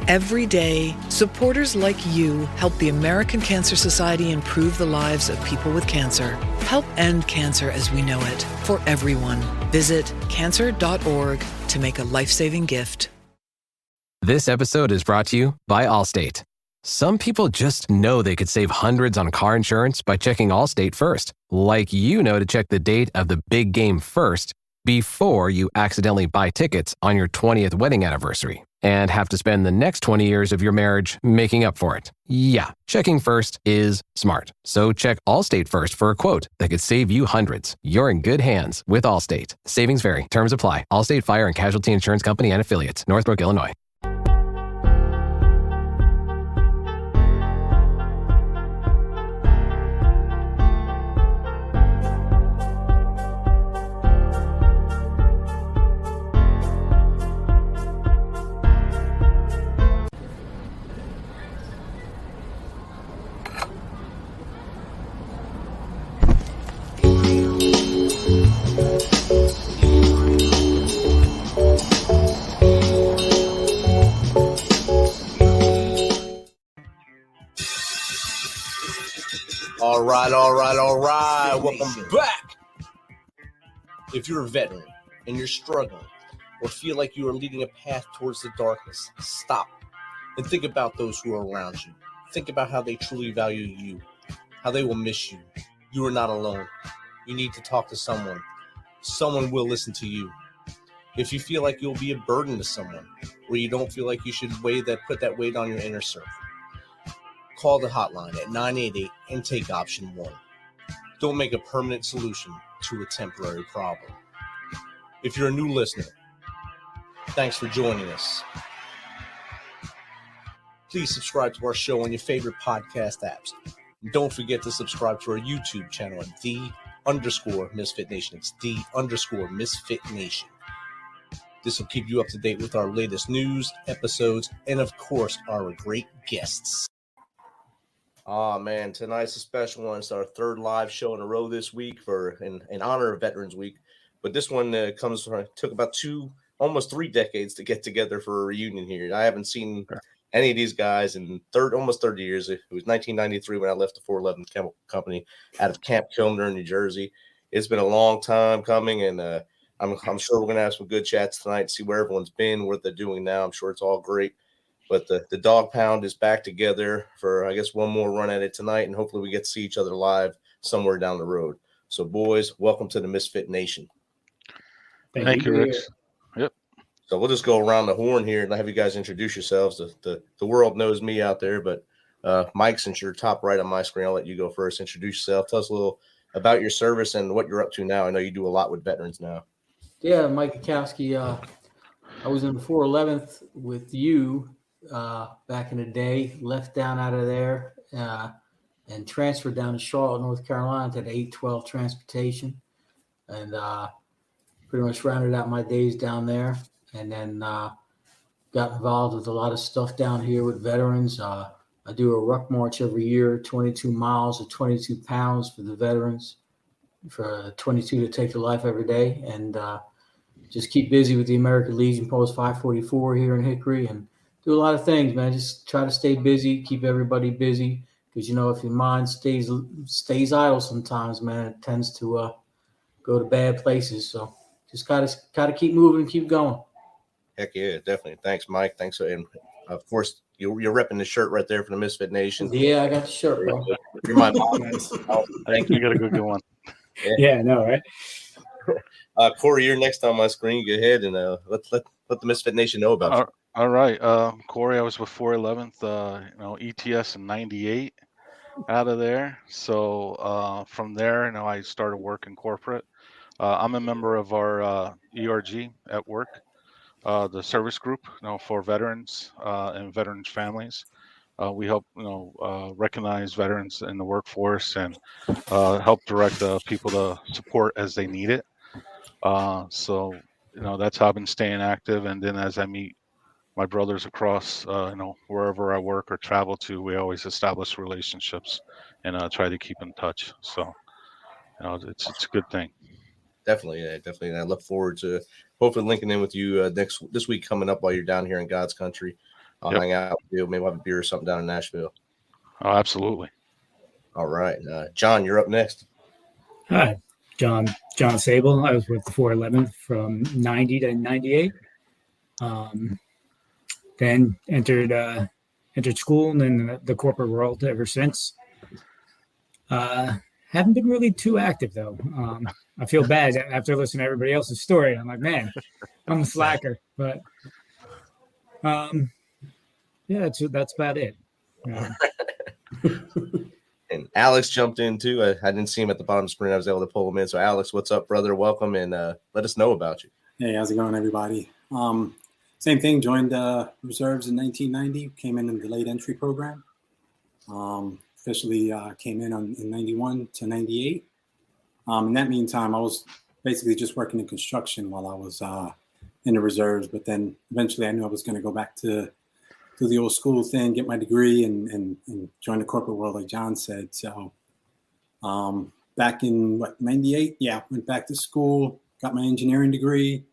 Every day, supporters like you help the American Cancer Society improve the lives of people with cancer. Help end cancer as we know it for everyone. Visit cancer.org to make a life-saving gift. This episode is brought to you by Allstate. Some people just know they could save hundreds on car insurance by checking Allstate first. Like you know to check the date of the big game first before you accidentally buy tickets on your 20th wedding anniversary and have to spend the next 20 years of your marriage making up for it. Yeah, checking first is smart. So check Allstate first for a quote that could save you hundreds. You're in good hands with Allstate. Savings vary. Terms apply. Allstate Fire and Casualty Insurance Company and Affiliates. Northbrook, Illinois. All right. Welcome back. If you're a veteran and you're struggling or feel like you are leading a path towards the darkness, stop and think about those who are around you. Think about how they truly value you, how they will miss you. You are not alone. You need to talk to someone. Someone will listen to you. If you feel like you'll be a burden to someone, or you don't feel like you should put that weight on your inner circle, call the hotline at 988 and take option 1. Don't make a permanent solution to a temporary problem. If you're a new listener, thanks for joining us. Please subscribe to our show on your favorite podcast apps. And don't forget to subscribe to our YouTube channel at _MisFitNation. It's _MisFitNation. This will keep you up to date with our latest news, episodes, and of course, our great guests. Oh man, tonight's a special one. It's our third live show in a row this week in honor of Veterans Week. But this one took about almost 3 decades to get together for a reunion here. I haven't seen any of these guys in almost 30 years. It was 1993 when I left the 411 Chemical Company out of Camp Kilmer, New Jersey. It's been a long time coming, and I'm sure we're going to have some good chats tonight, see where everyone's been, what they're doing now. I'm sure it's all great. But the Dog Pound is back together for, I guess, one more run at it tonight, and hopefully we get to see each other live somewhere down the road. So, boys, welcome to the Misfit Nation. Thank you, Rich. Yep. So we'll just go around the horn here and have you guys introduce yourselves. The world knows me out there, but Mike, since you're top right on my screen, I'll let you go first. Introduce yourself. Tell us a little about your service and what you're up to now. I know you do a lot with veterans now. Yeah, Mike Kowski. I was in the 411th with you back in the day, left down out of there and transferred down to Charlotte, North Carolina to the 812 transportation, and pretty much rounded out my days down there, and then got involved with a lot of stuff down here with veterans. I do a ruck march every year, 22 miles or 22 pounds for the veterans, for 22 to take to life every day, and just keep busy with the American Legion Post 544 here in Hickory, and do a lot of things, man. Just try to stay busy, keep everybody busy, because if your mind stays idle sometimes, man, it tends to go to bad places. So just gotta keep moving and keep going. Heck yeah, definitely. Thanks, Mike. Thanks, and of course you're repping the shirt right there for the Misfit Nation. Yeah, I got the shirt, bro. You're my mom. Nice. I think you got a good one. Yeah, I know, right? Corey, you're next on my screen. Go ahead and let the Misfit Nation know about you. All right, Corey, I was with 411th, ETS in '98 out of there. So from there, I started working corporate. I'm a member of our ERG at work, the service group, for veterans and veterans families. We help, recognize veterans in the workforce and help direct people to support as they need it. So that's how I've been staying active. And then as I meet my brothers across, wherever I work or travel to, we always establish relationships and try to keep in touch. So, it's a good thing. Definitely. And I look forward to hopefully linking in with you this week coming up while you're down here in God's country. I'll hang out with you. Maybe we'll have a beer or something down in Nashville. Oh, absolutely. All right. John, you're up next. Hi, John Sable. I was with the 411th from 90 to 98. Then entered school and then the corporate world ever since. Haven't been really too active though. I feel bad after listening to everybody else's story. I'm like, man, I'm a slacker. But yeah, that's about it. And Alex jumped in too. I didn't see him at the bottom of the screen. I was able to pull him in. So Alex, what's up, brother? Welcome, and let us know about you. Hey, how's it going, everybody? Same thing. Joined reserves in 1990. Came in the late entry program. Officially came in 91 to 98. In that meantime, I was basically just working in construction while I was in the reserves. But then eventually, I knew I was going to go back to the old school thing, get my degree, and join the corporate world, like John said. So back in 98, went back to school, got my engineering degree,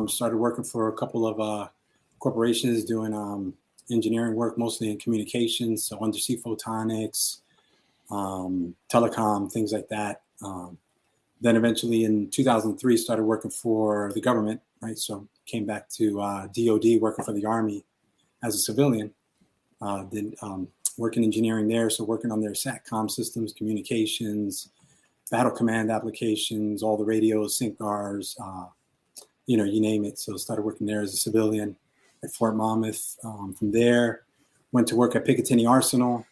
started working for a couple of corporations doing engineering work, mostly in communications, so undersea photonics, telecom, things like that. Then eventually in 2003, started working for the government, right? So came back to DOD, working for the Army as a civilian. Then working engineering there, so working on their SATCOM systems, communications, battle command applications, all the radios, SYNCARs, you name it. So started working there as a civilian at Fort Monmouth. From there, went to work at Picatinny Arsenal,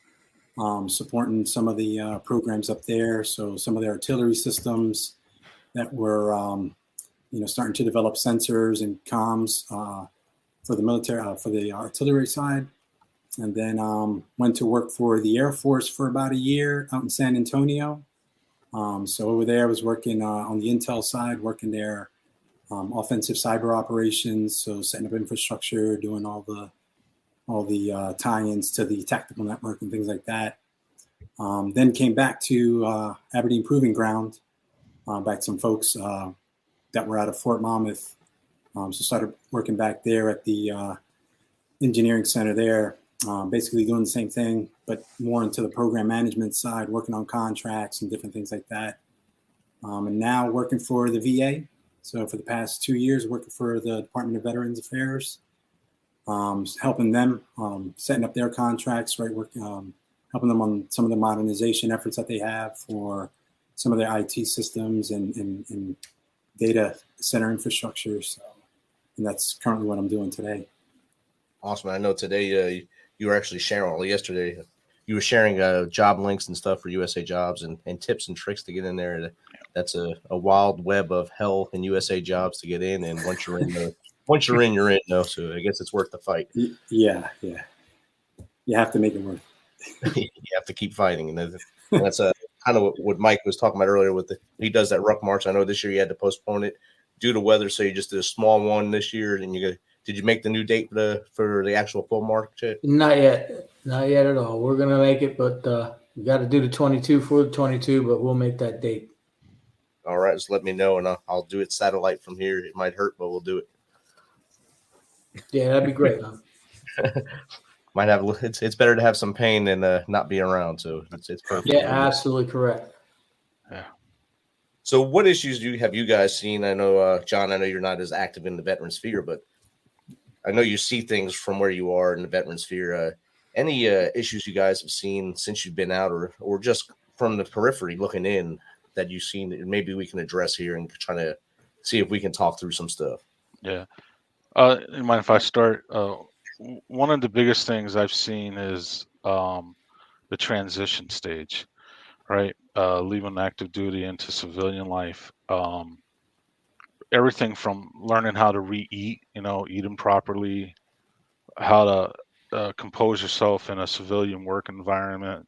supporting some of the programs up there. So some of the artillery systems that were, starting to develop sensors and comms for the military, for the artillery side. And then went to work for the Air Force for about a year out in San Antonio. So over there, I was working on the intel side, working there, offensive cyber operations. So setting up infrastructure, doing all the tie-ins to the tactical network and things like that. Then came back to Aberdeen Proving Ground, back to some folks that were out of Fort Monmouth. So started working back there at the engineering center there, basically doing the same thing, but more into the program management side, working on contracts and different things like that. And now working for the VA. So for the past 2 years, working for the Department of Veterans Affairs, helping them, setting up their contracts, right? Helping them on some of the modernization efforts that they have for some of their IT systems and data center infrastructure. So, and that's currently what I'm doing today. Awesome. I know today you were actually sharing, well, yesterday, you were sharing job links and stuff for USA Jobs and tips and tricks to get in there. That's a wild web of hell in USA Jobs to get in. And once you're in, you're in, though. So I guess it's worth the fight. Yeah. You have to make it work. You have to keep fighting. And that's kind of what Mike was talking about earlier he does that ruck march. I know this year you had to postpone it due to weather. So you just did a small one this year. And did you make the new date for the actual full march yet? Not yet at all. We're going to make it, but we got to do the 22 for the 22, but we'll make that date. All right, just let me know, and I'll do it satellite from here. It might hurt, but we'll do it. Yeah, that'd be great. Huh? Might have it's better to have some pain than not be around. So it's perfect. Yeah, absolutely correct. Yeah. So what issues have you guys seen? I know, John, I know you're not as active in the veteran sphere, but I know you see things from where you are in the veteran sphere. Any issues you guys have seen since you've been out, or just from the periphery looking in, that you've seen that maybe we can address here and try to see if we can talk through some stuff? Yeah. You mind if I start? One of the biggest things I've seen is the transition stage, right? Leaving active duty into civilian life. Everything from learning how to eating properly, how to compose yourself in a civilian work environment.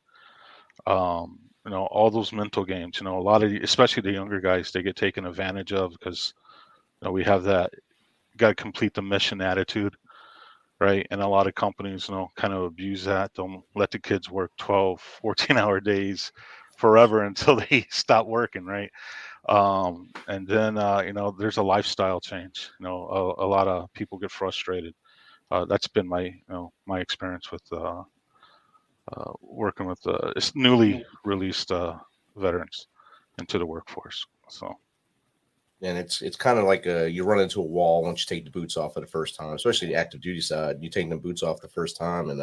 All those mental games. A lot of, especially the younger guys, they get taken advantage of because we have that got to complete the mission attitude, right? And a lot of companies, kind of abuse that. Don't let the kids work 12, 14-hour days forever until they stop working, right? And then, there's a lifestyle change. A lot of people get frustrated. that's been my my experience with working with newly released veterans into the workforce. So. And it's kind of like you run into a wall once you take the boots off for the first time, especially the active duty side. You take the boots off the first time, and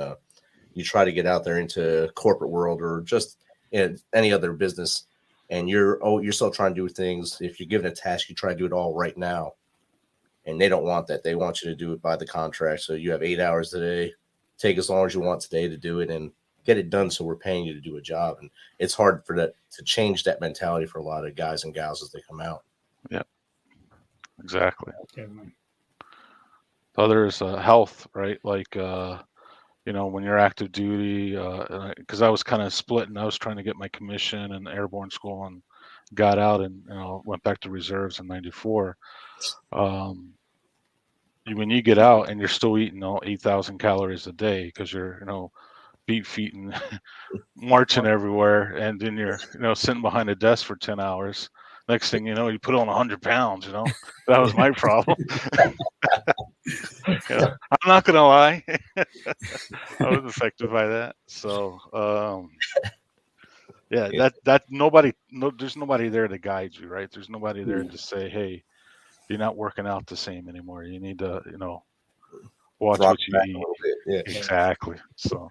you try to get out there into corporate world or just any other business, and you're still trying to do things. If you're given a task, you try to do it all right now, and they don't want that. They want you to do it by the contract. So you have 8 hours today. Take as long as you want today to do it and get it done. So we're paying you to do a job, and it's hard for that to change that mentality for a lot of guys and gals as they come out. Yeah, exactly. Definitely. The other is health, right? Like, when you're active duty, because I was kind of split, and I was trying to get my commission in airborne school and got out and went back to reserves in '94. When you get out and you're still eating 8,000 calories a day because you're, beat feet and marching everywhere, and then you're sitting behind a desk for 10 hours. Next thing you know, you put on 100 pounds. That was my problem. I'm not gonna lie, I was affected by that. So that there's nobody there to guide you, right? There's nobody there to say, hey, you're not working out the same anymore. You need to watch what you eat. Yeah. Exactly. So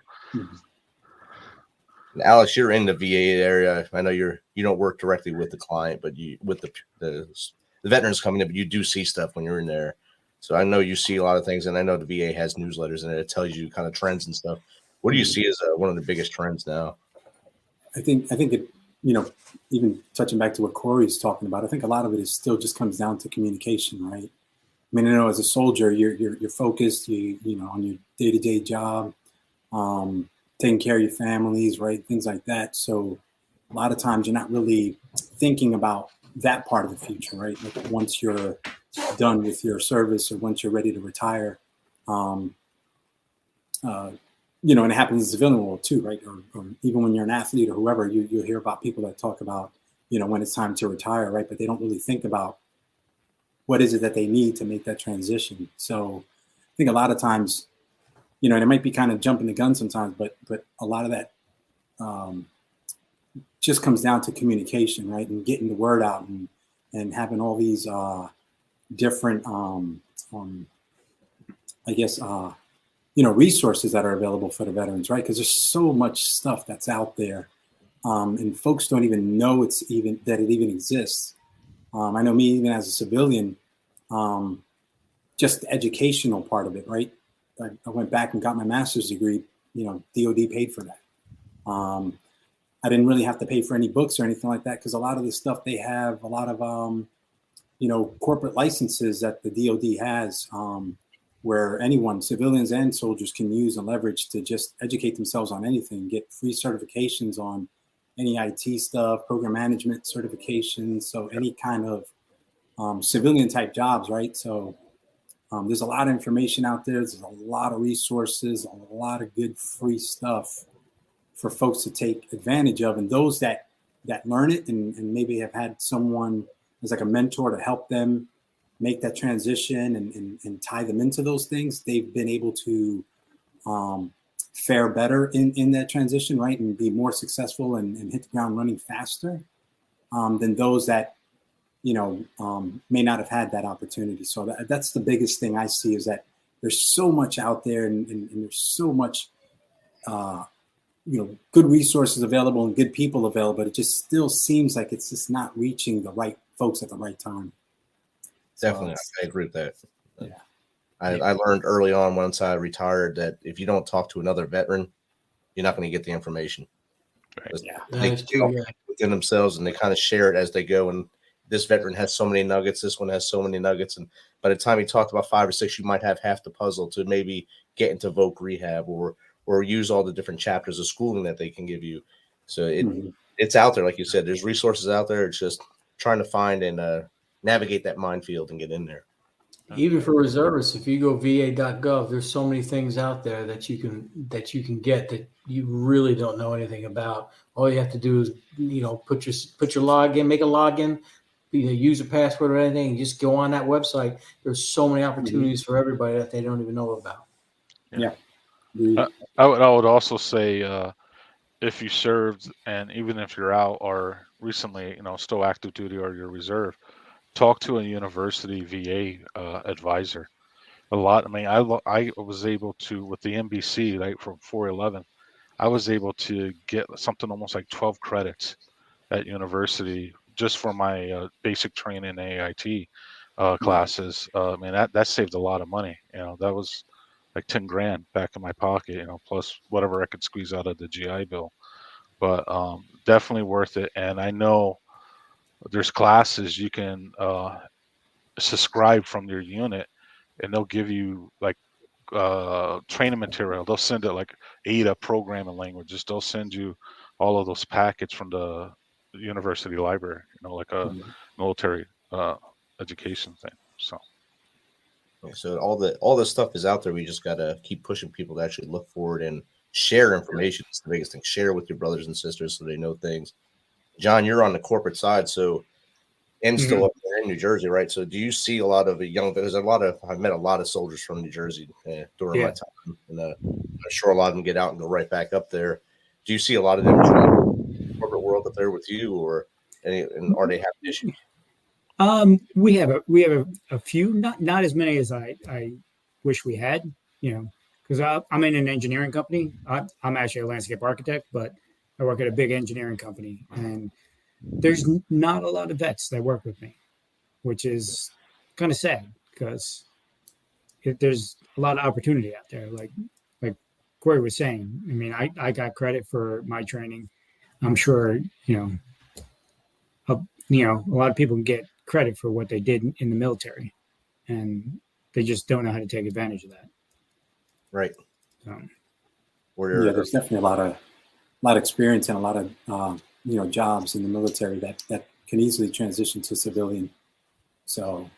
Alex, you're in the VA area. I know you don't work directly with the client, but you with the veterans coming in, but you do see stuff when you're in there. So I know you see a lot of things, and I know the VA has newsletters and it tells you kind of trends and stuff. What do you see as one of the biggest trends now? I think it, even touching back to what Corey's talking about, I think a lot of it is still just comes down to communication, right? I mean, as a soldier, you're focused, on your day-to-day job, taking care of your families, right? Things like that. So a lot of times you're not really thinking about that part of the future, right? Like once you're done with your service or once you're ready to retire, and it happens in the civilian world too, right? Or even when you're an athlete or whoever, you hear about people that talk about, when it's time to retire, right? But they don't really think about what is it that they need to make that transition. So I think a lot of times, and it might be kind of jumping the gun sometimes, but a lot of that just comes down to communication, right? And getting the word out and having all these different, resources that are available for the veterans, right? Because there's so much stuff that's out there, and folks don't even know that it even exists. I know me, even as a civilian, just the educational part of it, right? I went back and got my master's degree. DOD paid for that. I didn't really have to pay for any books or anything like that because a lot of the stuff they have, a lot of corporate licenses that the DOD has, where anyone, civilians and soldiers, can use and leverage to just educate themselves on anything, get free certifications on any IT stuff, program management certifications, so any kind of civilian type jobs, right? So there's a lot of information out there. There's a lot of resources, a lot of good free stuff for folks to take advantage of. And those that learn it and maybe have had someone as like a mentor to help them make that transition and tie them into those things, they've been able to fare better in that transition, right? And be more successful and hit the ground running faster than those that, may not have had that opportunity. So that's the biggest thing I see is that there's so much out there and there's so much, good resources available and good people available, but it just still seems like it's just not reaching the right folks at the right time. Definitely. I agree with that. Yeah. I learned early on once I retired that if you don't talk to another veteran, you're not going to get the information. Right. Yeah, They that is true. Yeah. within themselves and they kind of share it as they go. And this veteran has so many nuggets. This one has so many nuggets. And by the time you talked about 5 or 6, you might have half the puzzle to maybe get into voc rehab or use all the different chapters of schooling that they can give you. So it's out there. Like you said, there's resources out there. It's just trying to find and navigate that minefield and get in there. Even for reservists, if you go va.gov, there's so many things out there that you can get that you really don't know anything about. All you have to do is, put your login, make a login, use a password or anything, and just go on that website. There's so many opportunities for everybody that they don't even know about. Yeah. I would also say if you served, and even if you're out or recently, still active duty or your reserve, talk to a university VA advisor. A lot. I mean, I was able to, with the NBC, right, from 411, I was able to get something almost like 12 credits at university just for my basic training AIT classes. I mean, that saved a lot of money. That was like 10 grand back in my pocket, plus whatever I could squeeze out of the GI Bill. But definitely worth it. And I know there's classes you can subscribe from your unit, and they'll give you like training material. They'll send it like ADA programming languages. They'll send you all of those packets from the university library, like a military education thing. So all this stuff is out there. We just gotta keep pushing people to actually look for it and share information. It's the biggest thing. Share with your brothers and sisters so they know things. John, you're on the corporate side, so and still up there in New Jersey, right? So do you see a lot of I've met a lot of soldiers from New Jersey during my time, and I'm sure a lot of them get out and go right back up there. Do you see a lot of them trying the corporate world up there with you, and are they having issues? We have a few, not as many as I wish we had, because I'm in an engineering company. I'm actually a landscape architect, but I work at a big engineering company, and there's not a lot of vets that work with me, which is kind of sad because there's a lot of opportunity out there. Like Corey was saying, I mean, I got credit for my training. I'm sure, a lot of people get credit for what they did in the military, and they just don't know how to take advantage of that. Right. There's definitely a lot of experience and a lot of jobs in the military that can easily transition to civilian. So,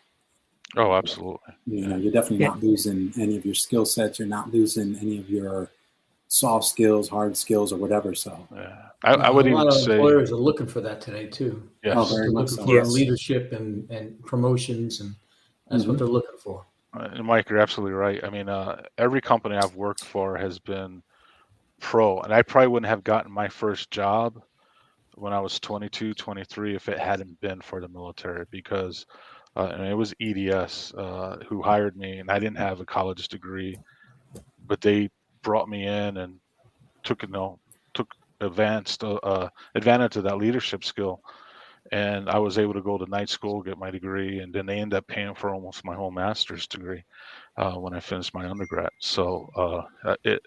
absolutely. You're definitely not losing any of your skill sets. You're not losing any of your soft skills, hard skills, or whatever. So, I would even say employers are looking for that today too. Yes, they're looking for leadership and promotions, and that's what they're looking for. And Mike, you're absolutely right. I mean, every company I've worked for has been pro, and I probably wouldn't have gotten my first job when I was 22, 23 if it hadn't been for the military, because it was EDS who hired me, and I didn't have a college degree, but they brought me in and took advantage of that leadership skill, and I was able to go to night school, get my degree, and then they ended up paying for almost my whole master's degree when I finished my undergrad. So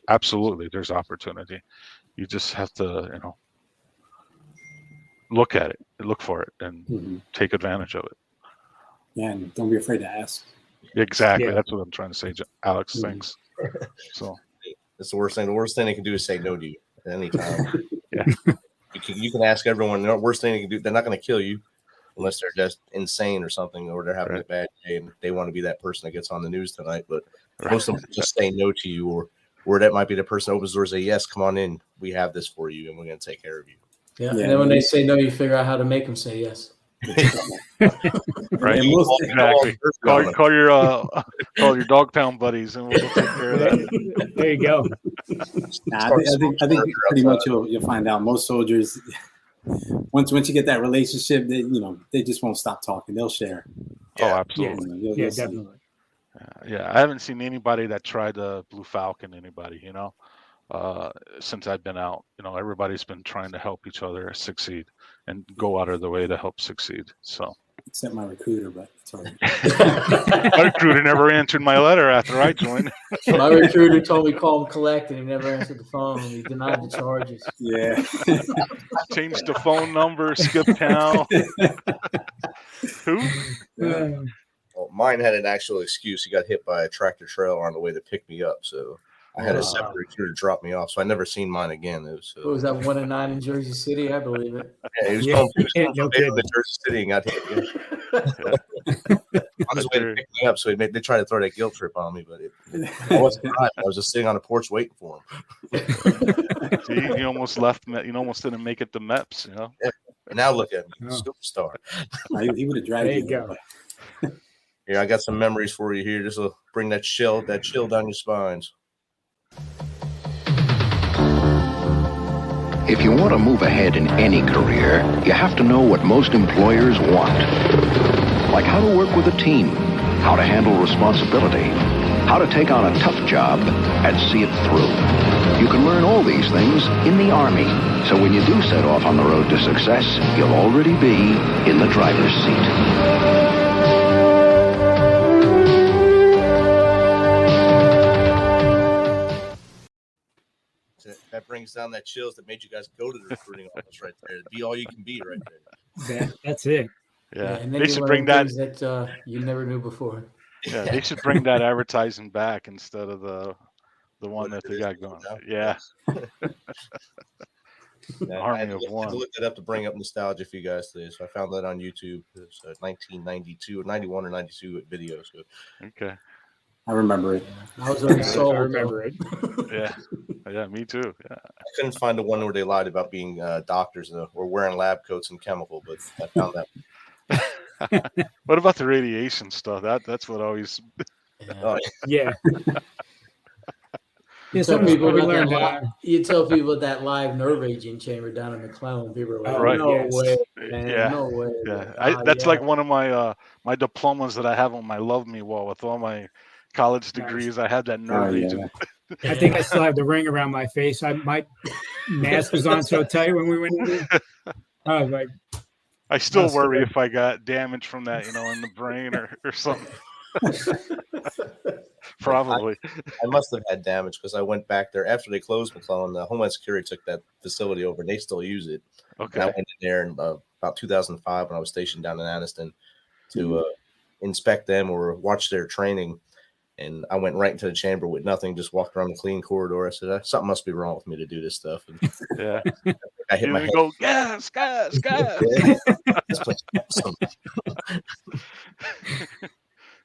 absolutely, there's opportunity. You just have to, look at it, look for it, and take advantage of it. Yeah, and don't be afraid to ask. Exactly, that's what I'm trying to say, Alex. Thanks. So that's the worst thing. The worst thing they can do is say no to you at any time. You can ask everyone. The worst thing they can do, they're not going to kill you unless they're just insane or something, or they're having a bad day and they want to be that person that gets on the news tonight. But most of them just say no to you, or that might be the person that opens the door and say, yes, come on in. We have this for you and we're going to take care of you. Yeah. And then when they say no, you figure out how to make them say yes. Right. Exactly. Call your dog pound buddies and we'll take care of that. There you go. I think pretty much you'll find out most soldiers, once you get that relationship, they just won't stop talking. They'll share. Absolutely. Yeah, definitely. I haven't seen anybody that tried to Blue Falcon anybody, since I've been out. Everybody's been trying to help each other succeed and go out of the way to help succeed. So except my recruiter, but it's all right. My recruiter never answered my letter after I joined. My recruiter told me call him collect, and he never answered the phone. He denied the charges. Yeah. Changed the phone number, skipped town. Who? Well, mine had an actual excuse. He got hit by a tractor trailer on the way to pick me up, so I had a separate recruiter drop me off. So I never seen mine again. It was, what was that, 1 and 9 in Jersey City? I believe it. Yeah, he was going from Jersey City and got hit. On his way to pick me up, so they tried to throw that guilt trip on me, but I wasn't driving. I was just sitting on the porch waiting for him. See, you almost left. You almost didn't make it to MEPS. Yeah. Now look at me, superstar. He would have dragged there you go. Here, I got some memories for you here. Just to bring that chill down your spines. If you want to move ahead in any career, you have to know what most employers want. Like how to work with a team, how to handle responsibility, how to take on a tough job and see it through. You can learn all these things in the Army. So when you do set off on the road to success, you'll already be in the driver's seat. That brings down that chills that made you guys go to the recruiting office right there. Be all you can be right there. That's it. Yeah, and then they you should learn bring that. things that you never knew before. Yeah, they should bring that advertising back instead of the one that they got going. Yeah. Army I had of to One. look that up to bring up nostalgia for you guys today. So I found that on YouTube. It's 1992 or 91 or 92 video. So Okay. I remember it. I was already sold. I remember it. Yeah, me too. Yeah. I couldn't find the one where they lied about being doctors or wearing lab coats and chemical, but I found that. What about the radiation stuff? That's what always. Oh, Yeah. Yeah, Tell some people we about learned. that you tell people that live nerve agent chamber down in McClellan. People are like, Right, "No yes. way, man! Yeah. No way!" Yeah, that's like one of my my diplomas that I have on my Love Me wall with all my college degrees. I had that nerve agent. I think I still have the ring around my face. My mask was on so tight when we went in there. I was like, I still worry if I got damage from that, in the brain or something. Probably. I must have had damage because I went back there after they closed McClellan. The Homeland Security took that facility over, and they still use it. Okay. And I went in there in about 2005 when I was stationed down in Anniston to inspect them or watch their training. And I went right into the chamber with nothing, just walked around the clean corridor. I said, something must be wrong with me to do this stuff. And yeah. I hit my head. Go, gas.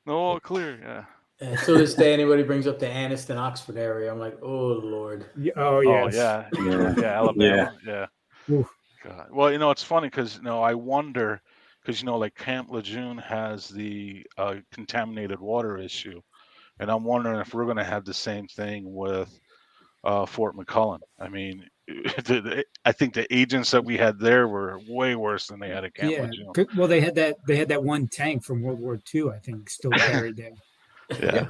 No, all clear. Yeah. And to this day, anybody brings up the Anniston, Oxford area, I'm like, oh Lord. Oh yes. Yeah, Alabama. Yeah. God. Well, it's funny because I wonder because like Camp Lejeune has the contaminated water issue, and I'm wondering if we're going to have the same thing with Fort McClellan. I mean, I think the agents that we had there were way worse than they had at Camp Lejeune. Well, they had that one tank from World War II, I think, still carried there. Yeah.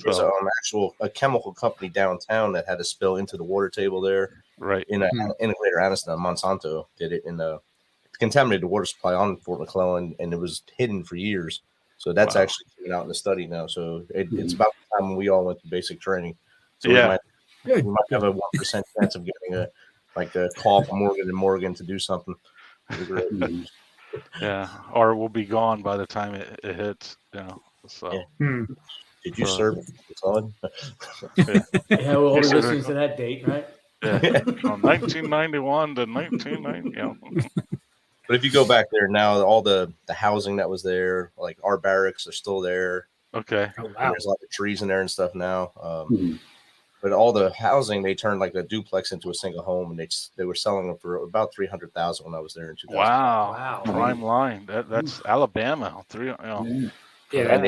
There's a chemical company downtown that had a spill into the water table there. Right. In Integrator Anniston, Monsanto did it in the contaminated water supply on Fort McClellan, and it was hidden for years. So that's actually coming out in the study now. So it's about the time when we all went to basic training. So we might have a 1% chance of getting a call from Morgan to do something. Yeah, or we'll be gone by the time it hits. So. Yeah. Did you serve McClellan? Yeah, we'll be listening to that date, right? Yeah, from 1991 to 1990. But if you go back there now, all the housing that was there, like our barracks, are still there. Okay. Oh, wow. There's a lot of trees in there and stuff now. But all the housing, they turned like a duplex into a single home, and they were selling them for about $300,000 when I was there in 2000. Wow. Prime line. That's Alabama. Yeah,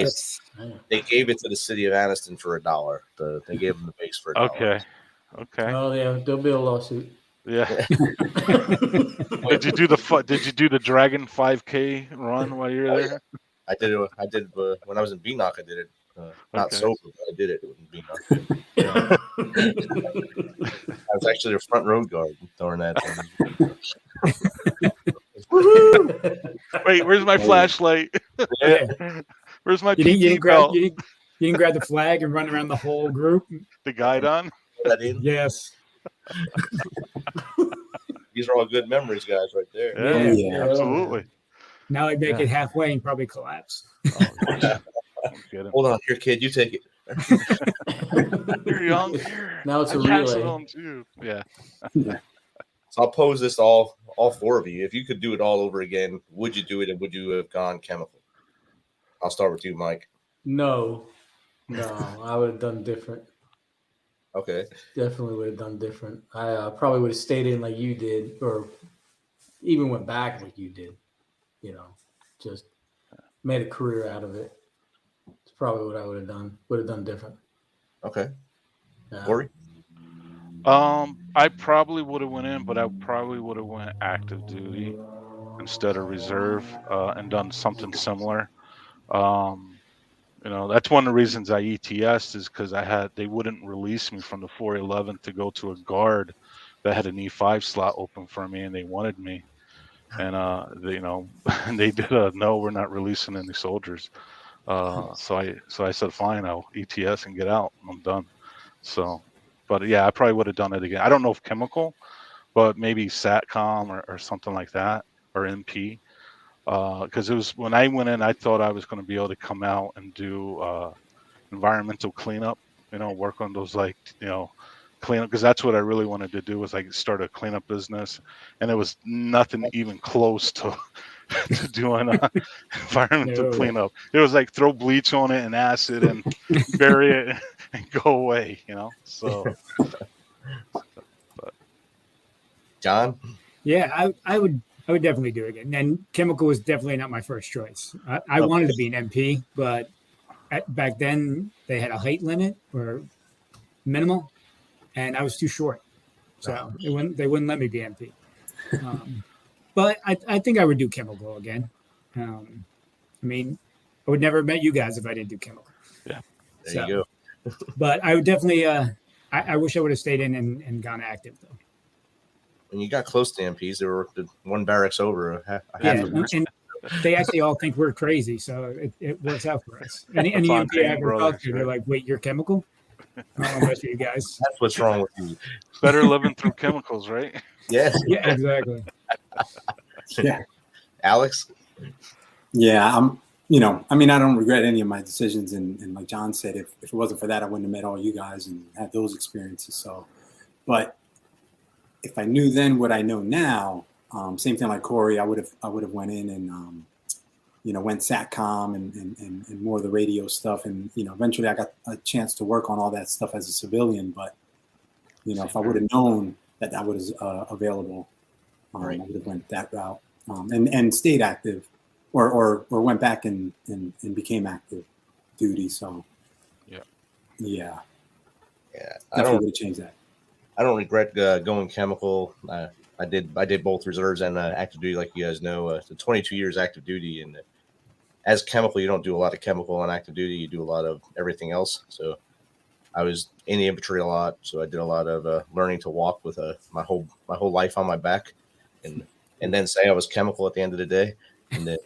they gave it to the city of Anniston for $1. They gave them the base for $1. Okay. Oh yeah, there'll be a lawsuit. Yeah. Did you do the Dragon 5K run while you were there? I did it. When I was in BNOC. I did it. Not sober, but I did it in BNOC. I was actually a front road guard during that. Wait, where's my flashlight? Where's my you didn't grab the flag and run around the whole group? The guide on? Yes. These are all good memories, guys, right there. Yeah. Absolutely. Now they make it halfway and probably collapse. Hold on, here, kid. You take it. You're young. Now it's a relay. Yeah. So I'll pose this to all four of you. If you could do it all over again, would you do it, and would you have gone chemical? I'll start with you, Mike. No, I would have done different. Okay. Definitely would have done different. I probably would have stayed in like you did, or even went back like you did. Just made a career out of it. It's probably what I would have done. Would have done different. Okay. Corey? I probably would have went in, but I probably would have went active duty instead of reserve, and done something similar. Um, that's one of the reasons I ETS is because they wouldn't release me from the 411 to go to a guard that had an E5 slot open for me, and they wanted me. And they did no, we're not releasing any soldiers. So I said, fine, I'll ETS and get out. I'm done. So, but yeah, I probably would have done it again. I don't know if chemical, but maybe SATCOM or something like that, or MP. Because it was when I went in, I thought I was going to be able to come out and do environmental cleanup. Work on those cleanup, because that's what I really wanted to do, was like start a cleanup business, and there was nothing even close to to doing environmental No. cleanup. It was like throw bleach on it and acid and bury it and go away. So. But John? Yeah, I would definitely do it again. And chemical was definitely not my first choice. I wanted to be an MP, but back then they had a height limit or minimal, and I was too short, so they wouldn't let me be MP. But I think I would do chemical again. I mean, I would never have met you guys if I didn't do chemical. Yeah, There you go. But I would definitely. I wish I would have stayed in and gone active though. When you got close to MPs, they were one barracks over. And they actually all think we're crazy, so it works out for us. Any MP I ever talk to, they're like, "Wait, you're chemical?" I'll mess with you guys. That's what's wrong with you. better living through chemicals, right? Yes. Yeah, exactly. Yeah. Alex? Yeah, I don't regret any of my decisions. And like John said, if it wasn't for that, I wouldn't have met all you guys and had those experiences. So, but if I knew then what I know now, same thing like Corey, I would have went in and, went SATCOM and more of the radio stuff. And, eventually I got a chance to work on all that stuff as a civilian. But, if I would have known that was available, Right. I would have went that route and stayed active or went back and became active duty. So, yeah. I don't would change that. I don't regret going chemical. I did both reserves and active duty, like you guys know. So 22 years active duty, and as chemical, you don't do a lot of chemical on active duty. You do a lot of everything else. So I was in the infantry a lot, so I did a lot of learning to walk with my whole life on my back, and then say I was chemical at the end of the day. And then,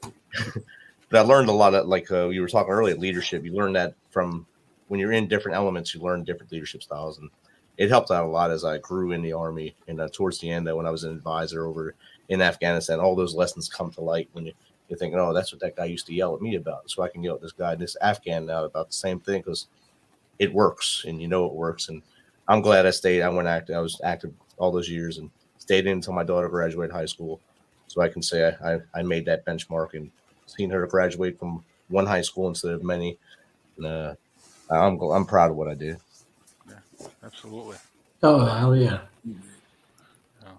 but I learned a lot of, like you were talking earlier, leadership. You learn that from when you're in different elements. You learn different leadership styles, and it helped out a lot as I grew in the Army. And towards the end, when I was an advisor over in Afghanistan, all those lessons come to light when you're thinking, oh, that's what that guy used to yell at me about. So I can yell at this guy, this Afghan now about the same thing, because it works, and it works. And I'm glad I stayed. I went active. I was active all those years and stayed in until my daughter graduated high school. So I can say I made that benchmark and seen her graduate from one high school instead of many. And I'm proud of what I did. Yeah, absolutely. Oh, hell yeah.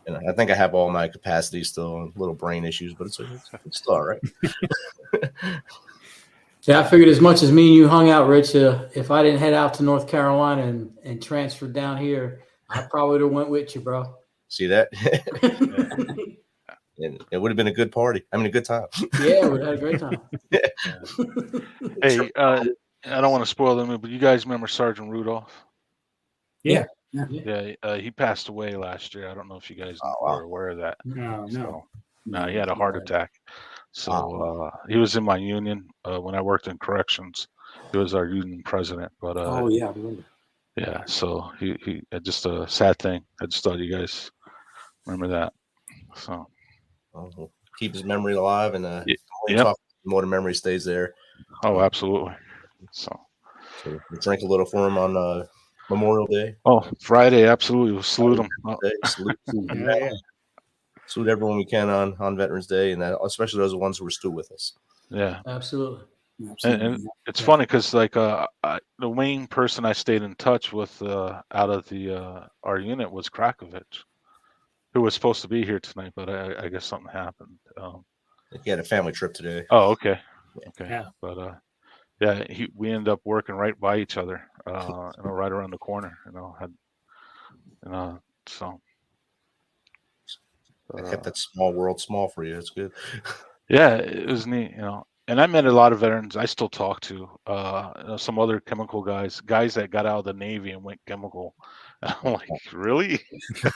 And I think I have all my capacities still, little brain issues, but it's still all right. Yeah, I figured as much as me and you hung out, Rich, if I didn't head out to North Carolina and transferred down here, I probably would have went with you, bro. See that? And it would have been a good party. I mean, a good time. Yeah, we had a great time. Hey, I don't want to spoil them, but you guys remember Sergeant Rudolph? Yeah. He passed away last year. I don't know if you guys were aware of that. No. No, he had a heart attack. So he was in my union when I worked in corrections. He was our union president. But I remember. yeah, so he just a sad thing. I just thought you guys remember that. So keep his memory alive, and yep. More the memory stays there. Oh, absolutely. So we drink a little for him on Memorial Day. Oh, Friday, absolutely. We'll salute him. Salute everyone we can on Veterans Day, and especially those ones who are still with us. Yeah, absolutely. And it's funny because like the main person I stayed in touch with out of the our unit was Krakovich, who was supposed to be here tonight, but I guess something happened. He had a family trip today. Oh, okay. Yeah. But we ended up working right by each other, right around the corner. Had So I kept that small world small for you. That's good. yeah, it was neat, And I met a lot of veterans I still talk to. Some other chemical guys that got out of the Navy and went chemical. And I'm like, really? Yeah,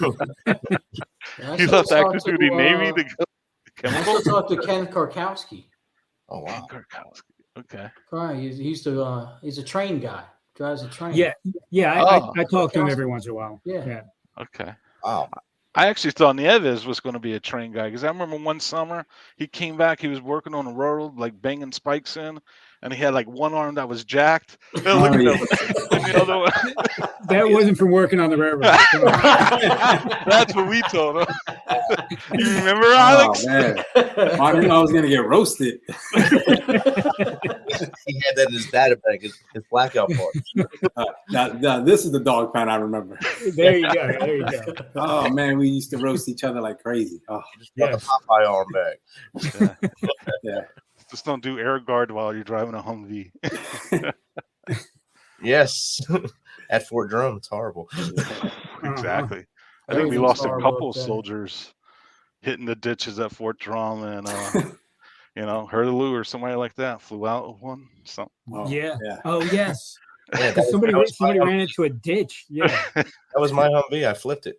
I You still left active talk duty Navy to to, go I chemical? still talk to Ken Karkowski. Oh wow. Okay. Right, he's a train guy. Drives a train. Yeah. Oh, I talk to him every once in a while. Yeah. Yeah. okay. Wow. I actually thought Nieves was going to be a train guy because I remember one summer he came back. He was working on the road, like banging spikes in, and he had like one arm that was jacked. And look at that, and the other one. That wasn't from working on the railroad. Come on. That's what we told him. You remember, Oh Alex? man, I didn't know I was gonna get roasted. He had that in his data bank, his blackout part. Now, this is the dog pound I remember. There you go. There you go. Oh man, we used to roast each other like crazy. Oh Just brought the Popeye arm back. yeah. Just don't do air guard while you're driving a Humvee. Yes. At Fort Drum, it's horrible. Exactly. I think we lost a couple of soldiers hitting the ditches at Fort Drum, and Hurley or somebody like that flew out of one. So Yeah. Oh yes. Yeah, Somebody ran into a ditch. Yeah. That was my Humvee. I flipped it.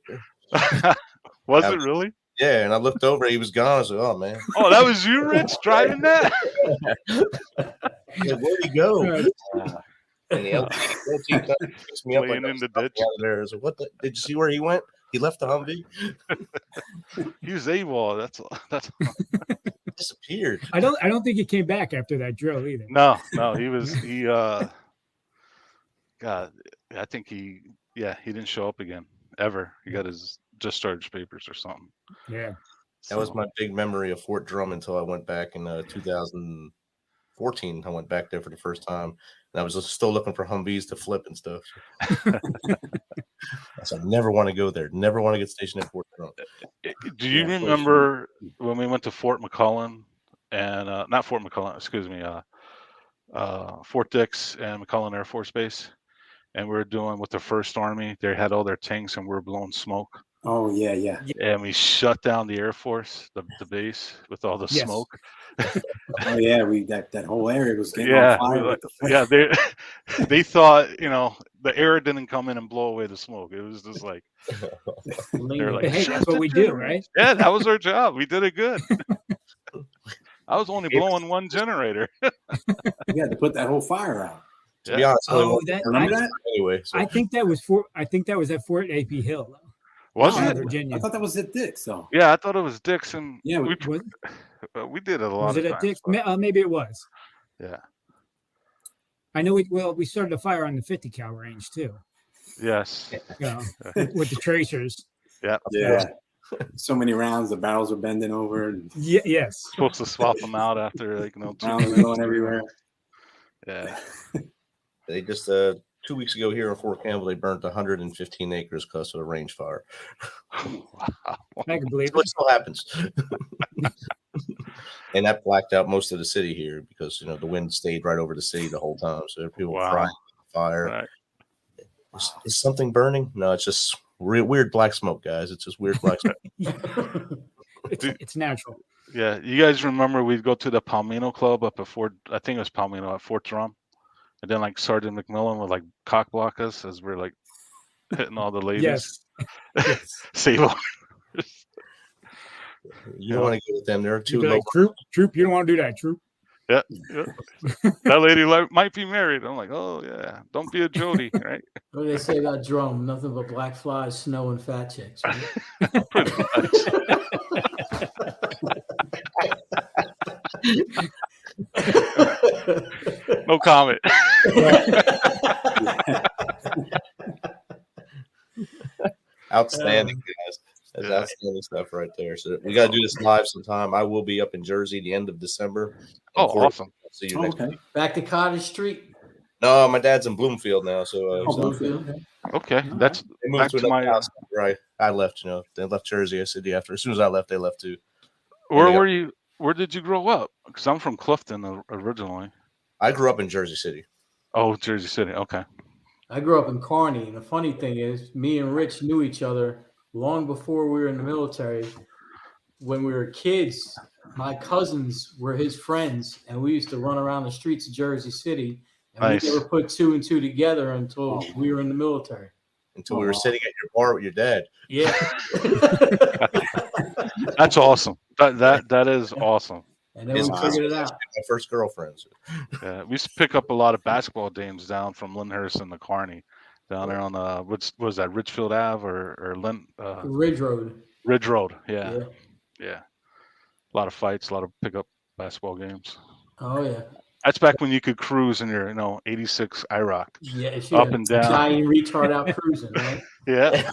Was it really? Yeah, and I looked over. He was gone. I was like, "Oh man." Oh, that was you, Rich, driving that? Like, where'd he go? And the LT picks me up Laying in the ditch. Out of there. I was like, what did you see where he went? He left the Humvee. He was AWOL. That's disappeared. I don't think he came back after that drill either. No, he God, I think he didn't show up again ever. He got his discharge papers or something. Yeah. That was my big memory of Fort Drum until I went back in 2014. I went back there for the first time, and I was still looking for Humvees to flip and stuff. So I never want to go there. Never want to get stationed at Fort Drum. Do you remember when we went to Fort McClellan and not Fort McClellan, excuse me, Fort Dix and McClellan Air Force Base, and we were doing with the First Army. They had all their tanks, and we were blowing smoke. Oh yeah. And we shut down the Air Force, the base, with all the smoke. Oh yeah, that whole area was getting on fire. They thought the air didn't come in and blow away the smoke. It was just like they're like, hey, that's what we do, right? Yeah, that was our job. We did it good. I was only blowing one generator. You had to put that whole fire out. To be honest, remember that? Anyway, so. I think that was at Fort AP Hill, though. Was it? Virginia. I thought that was at Dix, though. Yeah, I thought it was Dixon. Yeah, we did it a lot. Was it at Dix? Maybe it was. Yeah. I know. We started a fire on the 50 cal range too. Yes. With the tracers. Yeah. Yeah. So many rounds, the barrels are bending over. And yes. Supposed to swap them out after rounds are going everywhere. Yeah. They just 2 weeks ago here in Fort Campbell, they burnt 115 acres because of a range fire. Wow. I can believe it still happens. And that blacked out most of the city here because the wind stayed right over the city the whole time. So people were crying fire. Right. Is something burning? No, it's just weird black smoke, guys. It's just weird black smoke. It's natural. Yeah, you guys remember we'd go to the Palmino Club up at Fort? I think it was Palmino at Fort Drum. And then Sergeant McMillan would cock block us as we're hitting all the ladies. Yes. Save them. You don't want to get with them. They're too low. Troop, you don't want to do that, Troop. Yeah. That lady might be married. I'm like, oh yeah, don't be a Jody, right? What do they say about Drum? Nothing but black flies, snow, and fat chicks. Right? Pretty much. No comment. Outstanding, guys. That's outstanding stuff right there. So we got to do this live sometime. I will be up in Jersey the end of December. Oh, awesome. See you next week. Back to Cottage Street? No, my dad's in Bloomfield now. So, Bloomfield. Okay. That's they moved to my house where I left. They left Jersey. I said, after as soon as I left, they left too. Where were you? Where did you grow up? Because I'm from Clifton originally. I grew up in Jersey City. Oh, Jersey City. Okay. I grew up in Kearney, and the funny thing is, me and Rich knew each other long before we were in the military. When we were kids, my cousins were his friends, and we used to run around the streets of Jersey City, and Nice. we never put two and two together until we were in the military. Until we were sitting at your bar with your dad. Yeah. That's awesome. That is awesome. And then we figured it out. My first girlfriends. Yeah, we used to pick up a lot of basketball games down from Lyndhurst and the Kearney, down there on what was that, Richfield Ave or Ridge Road. Ridge Road. Yeah. A lot of fights, a lot of pickup basketball games. Oh yeah. That's back when you could cruise in your 86 IROC. Yeah, up and down. Giant retard out cruising, right? Yeah.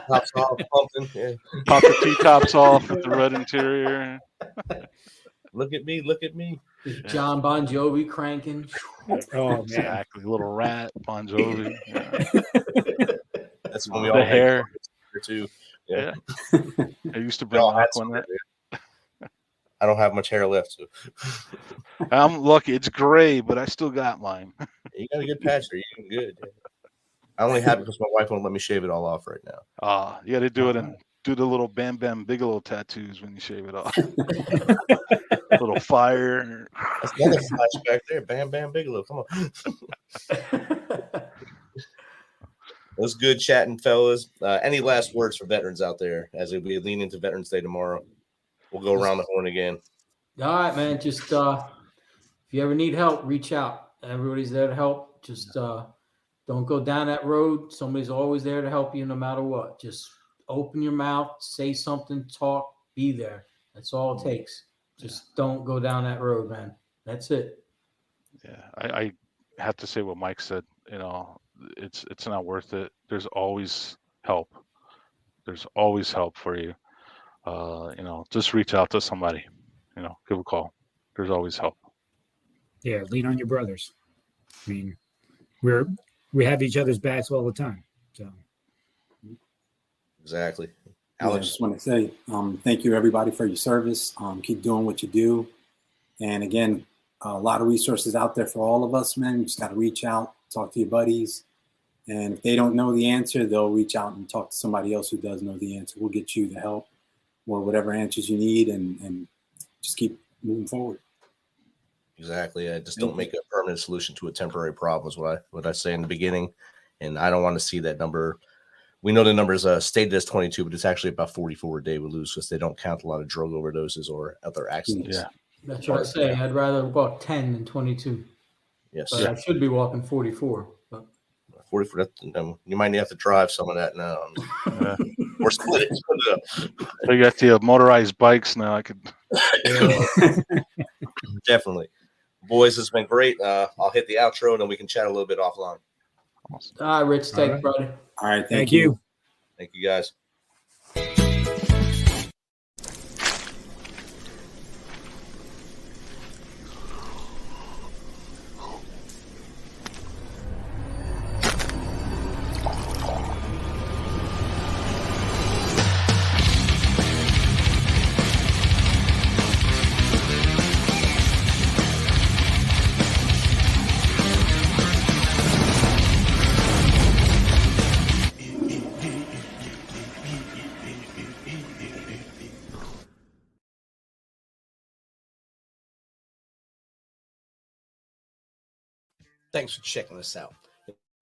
Tops off, pumping. Yeah. Pop the T-tops off with the red interior. Look at me. John Bon Jovi cranking. Oh man, Exactly. Little rat, Bon Jovi. Yeah. That's when we The all hair. too. Yeah. I used to bring all had Aquanet. I don't have much hair left. So. I'm lucky. It's gray, but I still got mine. You got a good patch there. You're doing good. I only have it because my wife won't let me shave it all off right now. You got to do it and do the little Bam Bam Bigelow tattoos when you shave it off. Little fire. That's another flashback there. Bam Bam Bigelow. Come on. It was good chatting, fellas. Any last words for veterans out there as we lean into Veterans Day tomorrow? We'll go around the horn again. All right, man. Just if you ever need help, reach out. Everybody's there to help. Just don't go down that road. Somebody's always there to help you no matter what. Just open your mouth, say something, talk, be there. That's all it takes. Just don't go down that road, man. That's it. Yeah, I have to say what Mike said. It's not worth it. There's always help. There's always help for you. Just reach out to somebody. Give a call. There's always help. yeah. Lean on your brothers. I mean, we have each other's backs all the time. So Exactly. I Alex, just want to say thank you, everybody, for your service. Keep doing what you do. And again, a lot of resources out there for all of us, man. You just got to reach out, talk to your buddies. And if they don't know the answer, they'll reach out and talk to somebody else who does know the answer. We'll get you the help or whatever answers you need and just keep moving forward. exactly. Just don't make a permanent solution to a temporary problem is what I say in the beginning. And I don't want to see that number. We know the number is stated as 22, but it's actually about 44 a day we lose because they don't count a lot of drug overdoses or other accidents. Yeah. That's what I say. I'd rather walk 10 than 22. Yes. But I should be walking 44. But 44. You might have to drive some of that now. Yeah. Or split it. They got the motorized bikes now. I could. Definitely. Boys, it's been great. I'll hit the outro and then we can chat a little bit offline. Awesome. all right, Rich, take right. brother. All right. thank you. Thank you, guys. Thanks for checking us out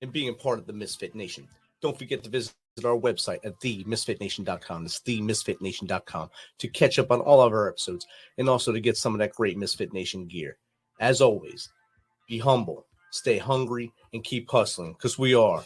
and being a part of the Misfit Nation. Don't forget to visit our website at themisfitnation.com. That's themisfitnation.com to catch up on all of our episodes and also to get some of that great Misfit Nation gear. As always, be humble, stay hungry, and keep hustling because we are